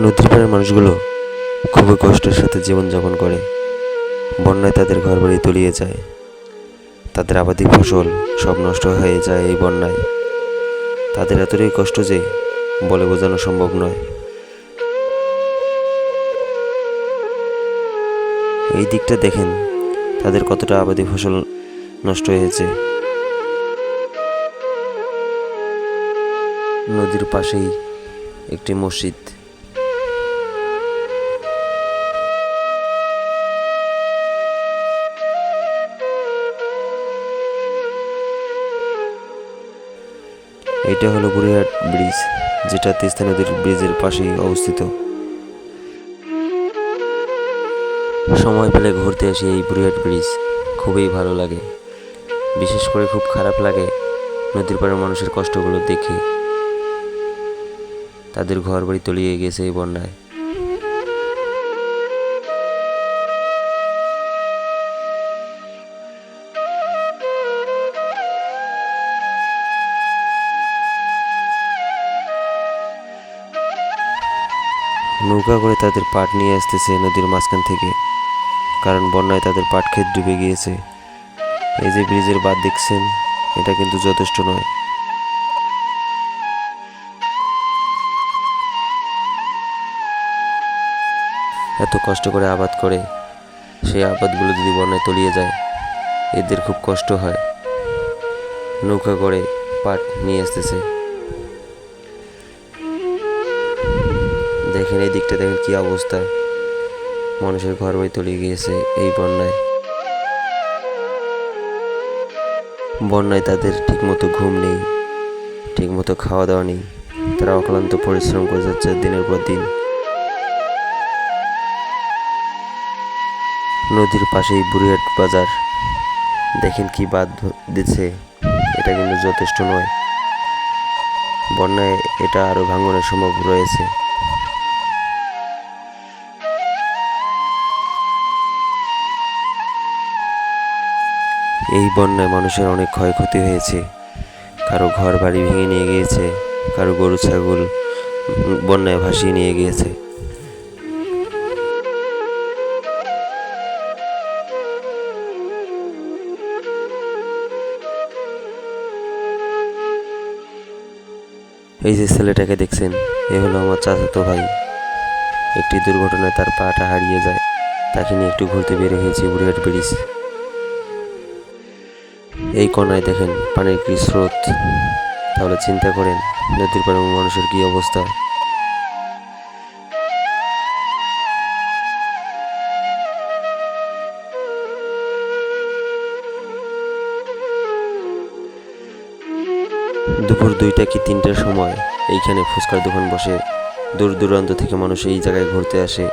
নদীর পাড়ের মানুষগুলো খুবই কষ্টের সাথে জীবনযাপন করে। বন্যায় তাদের ঘরবাড়ি তলিয়ে যায়, তাদের আবাদি ফসল সব নষ্ট হয়ে যায় এই বন্যায়। তাদের এতটাই কষ্ট যে বলে বোঝানো সম্ভব নয়। এই দিকটা দেখেন, তাদের কতটা আবাদি ফসল নষ্ট হয়েছে। নদীর পাশেই একটি মসজিদ। এটা হলো বুড়িহাট ব্রিজ, যেটা তিস্তা নদীর ব্রিজের পাশেই অবস্থিত। সময় পেলে ঘুরতে আসি এই বুড়িহাট ব্রিজ, খুবই ভালো লাগে। বিশেষ করে খুব খারাপ লাগে নদীর পাড়ের মানুষের কষ্টগুলো দেখে। তাদের ঘর বাড়ি তলিয়ে গেছে এই বন্যায়। নৌকা করে তাদের পাট নিয়ে আসতেছে নদীর মাঝখান থেকে, কারণ বন্যায় তাদের পাট ক্ষেত ডুবে গিয়েছে। এই যে ব্রিজের বাঁধ দেখছেন, এটা কিন্তু যথেষ্ট নয়। এত কষ্ট করে আবাদ করে সেই আবাদগুলো যদি বন্যায় তলিয়ে যায়, এদের খুব কষ্ট হয়। নৌকা করে পাট নিয়ে আসতেছে। দেখেন এই দিকটা, দেখেন কি অবস্থা, মানুষের ঘর বাড়ি তলিয়ে গিয়েছে এই বন্যায়। বন্যায় তাদের ঠিকমতো ঘুম নেই, ঠিকমতো খাওয়া দাওয়া নেই। তারা অক্লান্ত পরিশ্রম করে যাচ্ছে দিনের পর দিন। নদীর পাশেই বুড়িহাট বাজার, দেখেন কি বাঁধ দিচ্ছে। এটা কিন্তু যথেষ্ট নয়। বন্যায় এটা আরো ভাঙনের সম্ভব রয়েছে। এই বন্যায় মানুষের অনেক ক্ষয়ক্ষতি হয়েছে। কারো ঘর বাড়ি ভেঙে নিয়ে গিয়েছে, কারো গরু ছাগল বন্যায় ভাসিয়ে নিয়ে গিয়েছে। এই যে ছেলেটাকে দেখছেন, এ হলো আমার চাচাতো ভাই। একটি দুর্ঘটনায় তার পাটা হারিয়ে যায়। তাকে নিয়ে একটু ঘুরতে বের হয়েছি বুড়িহাট ব্রিজ। এই কোনায় দেখেন পানির কি স্রোত, তাহলে চিন্তা করেন নদীর পাড়ের মানুষের কি অবস্থা। দুপুর 2টা কি 3টার সময় এইখানে ফুচকার দোকান বসে। দূর দূরান্ত থেকে মানুষ এই জায়গায় ঘুরতে আসে।